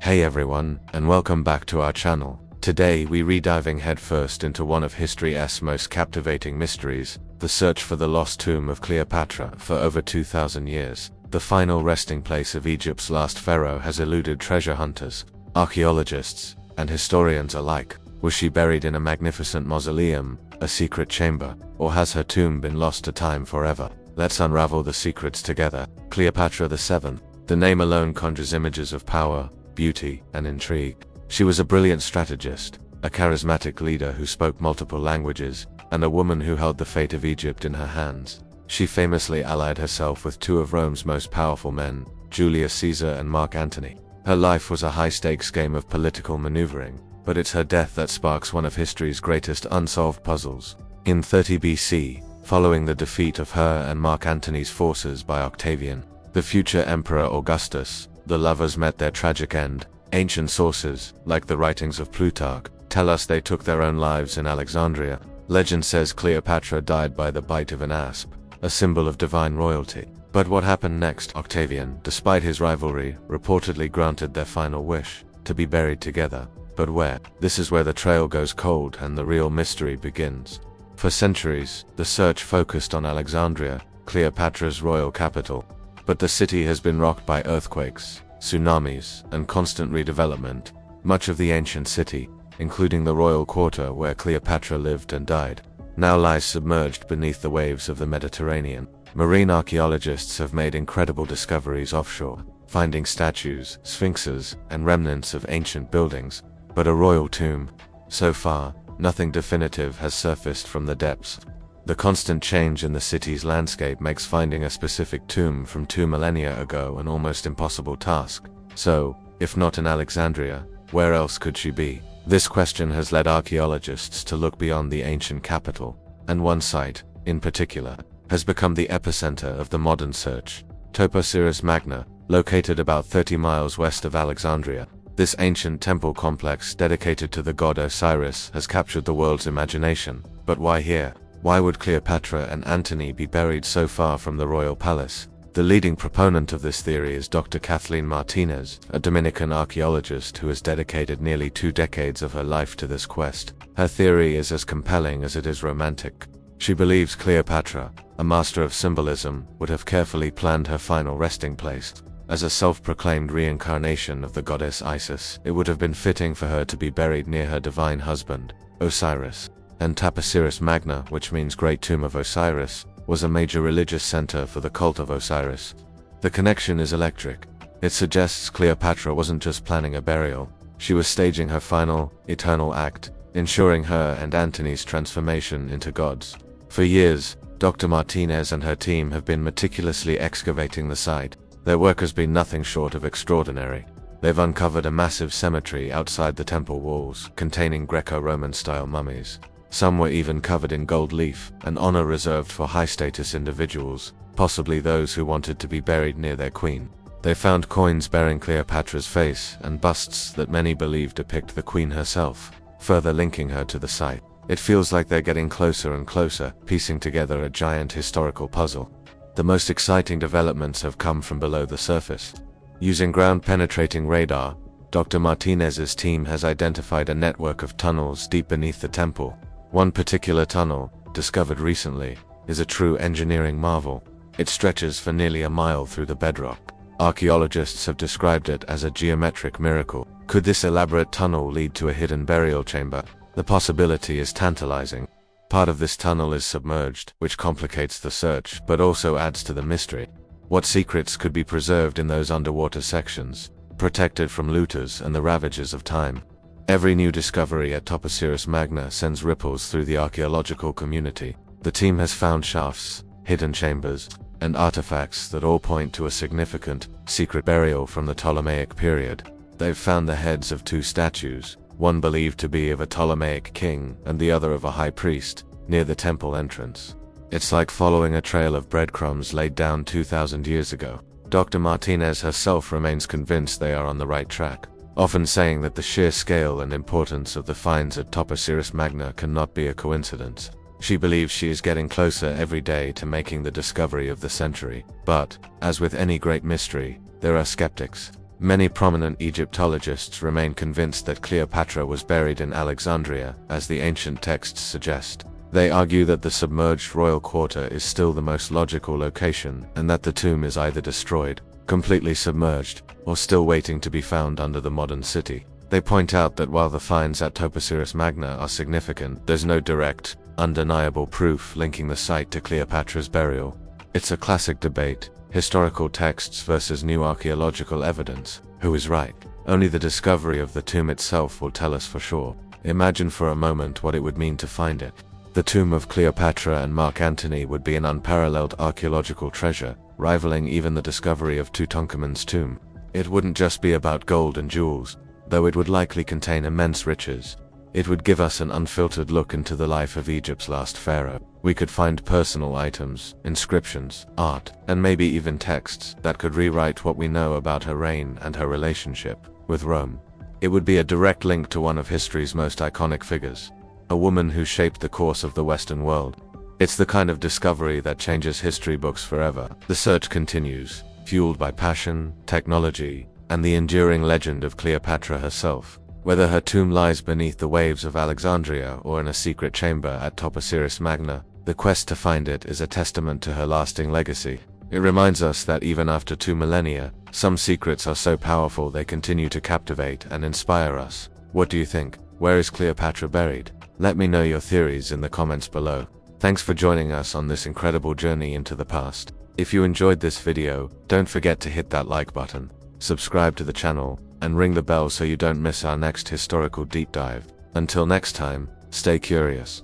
Hey everyone, and welcome back to our channel. Today we re-diving headfirst into one of history's most captivating mysteries, the search for the lost tomb of Cleopatra. For over 2,000 years, the final resting place of Egypt's last pharaoh has eluded treasure hunters, archaeologists, and historians alike. Was she buried in a magnificent mausoleum, a secret chamber, or has her tomb been lost to time forever? Let's unravel the secrets together. Cleopatra VII. The name alone conjures images of power, beauty, and intrigue. She was a brilliant strategist, a charismatic leader who spoke multiple languages, and a woman who held the fate of Egypt in her hands. She famously allied herself with two of Rome's most powerful men, Julius Caesar and Mark Antony. Her life was a high-stakes game of political maneuvering, but it's her death that sparks one of history's greatest unsolved puzzles. In 30 BC, following the defeat of her and Mark Antony's forces by Octavian, the future Emperor Augustus, the lovers met their tragic end. Ancient sources, like the writings of Plutarch, tell us they took their own lives in Alexandria. Legend says Cleopatra died by the bite of an asp, a symbol of divine royalty. But what happened next? Octavian, despite his rivalry, reportedly granted their final wish, to be buried together. But where? This is where the trail goes cold and the real mystery begins. For centuries, the search focused on Alexandria, Cleopatra's royal capital. But the city has been rocked by earthquakes, tsunamis, and constant redevelopment. Much of the ancient city, including the royal quarter where Cleopatra lived and died, now lies submerged beneath the waves of the Mediterranean. Marine archaeologists have made incredible discoveries offshore, finding statues, sphinxes, and remnants of ancient buildings. But a royal tomb? So far, nothing definitive has surfaced from the depths. The constant change in the city's landscape makes finding a specific tomb from 2 millennia ago an almost impossible task. So, if not in Alexandria, where else could she be? This question has led archaeologists to look beyond the ancient capital, and one site, in particular, has become the epicenter of the modern search. Tomb of Magna, located about 30 miles west of Alexandria. This ancient temple complex dedicated to the god Osiris has captured the world's imagination. But why here? Why would Cleopatra and Antony be buried so far from the royal palace? The leading proponent of this theory is Dr. Kathleen Martinez, a Dominican archaeologist who has dedicated nearly 2 decades of her life to this quest. Her theory is as compelling as it is romantic. She believes Cleopatra, a master of symbolism, would have carefully planned her final resting place. As a self-proclaimed reincarnation of the goddess Isis, it would have been fitting for her to be buried near her divine husband, Osiris. And Tomb of Magna, which means Great Tomb of Osiris, was a major religious center for the cult of Osiris. The connection is electric. It suggests Cleopatra wasn't just planning a burial, she was staging her final, eternal act, ensuring her and Antony's transformation into gods. For years, Dr. Martinez and her team have been meticulously excavating the site. Their work has been nothing short of extraordinary. They've uncovered a massive cemetery outside the temple walls, containing Greco-Roman style mummies. Some were even covered in gold leaf, an honor reserved for high-status individuals, possibly those who wanted to be buried near their queen. They found coins bearing Cleopatra's face and busts that many believe depict the queen herself, further linking her to the site. It feels like they're getting closer and closer, piecing together a giant historical puzzle. The most exciting developments have come from below the surface. Using ground-penetrating radar, Dr. Martinez's team has identified a network of tunnels deep beneath the temple. One particular tunnel, discovered recently, is a true engineering marvel. It stretches for nearly a mile through the bedrock. Archaeologists have described it as a geometric miracle. Could this elaborate tunnel lead to a hidden burial chamber? The possibility is tantalizing. Part of this tunnel is submerged, which complicates the search, but also adds to the mystery. What secrets could be preserved in those underwater sections, protected from looters and the ravages of time? Every new discovery at Tomb of Magna sends ripples through the archaeological community. The team has found shafts, hidden chambers, and artifacts that all point to a significant, secret burial from the Ptolemaic period. They've found the heads of 2 statues, one believed to be of a Ptolemaic king and the other of a high priest, near the temple entrance. It's like following a trail of breadcrumbs laid down 2,000 years ago. Dr. Martinez herself remains convinced they are on the right track, often saying that the sheer scale and importance of the finds at Tomb of Magna cannot be a coincidence. She believes she is getting closer every day to making the discovery of the century. But, as with any great mystery, there are skeptics. Many prominent Egyptologists remain convinced that Cleopatra was buried in Alexandria, as the ancient texts suggest. They argue that the submerged royal quarter is still the most logical location, and that the tomb is either destroyed, completely submerged, or still waiting to be found under the modern city. They point out that while the finds at Topoceris Magna are significant, there's no direct, undeniable proof linking the site to Cleopatra's burial. It's a classic debate: historical texts versus new archaeological evidence. Who is right? Only the discovery of the tomb itself will tell us for sure. Imagine for a moment what it would mean to find it. The tomb of Cleopatra and Mark Antony would be an unparalleled archaeological treasure, rivaling even the discovery of Tutankhamun's tomb. It wouldn't just be about gold and jewels, though it would likely contain immense riches. It would give us an unfiltered look into the life of Egypt's last pharaoh. We could find personal items, inscriptions, art, and maybe even texts that could rewrite what we know about her reign and her relationship with Rome. It would be a direct link to one of history's most iconic figures, a woman who shaped the course of the Western world. It's the kind of discovery that changes history books forever. The search continues, fueled by passion, technology, and the enduring legend of Cleopatra herself. Whether her tomb lies beneath the waves of Alexandria or in a secret chamber at Topoceris Magna, the quest to find it is a testament to her lasting legacy. It reminds us that even after 2 millennia, some secrets are so powerful they continue to captivate and inspire us. What do you think? Where is Cleopatra buried? Let me know your theories in the comments below. Thanks for joining us on this incredible journey into the past. If you enjoyed this video, don't forget to hit that like button, subscribe to the channel, and ring the bell so you don't miss our next historical deep dive. Until next time, stay curious.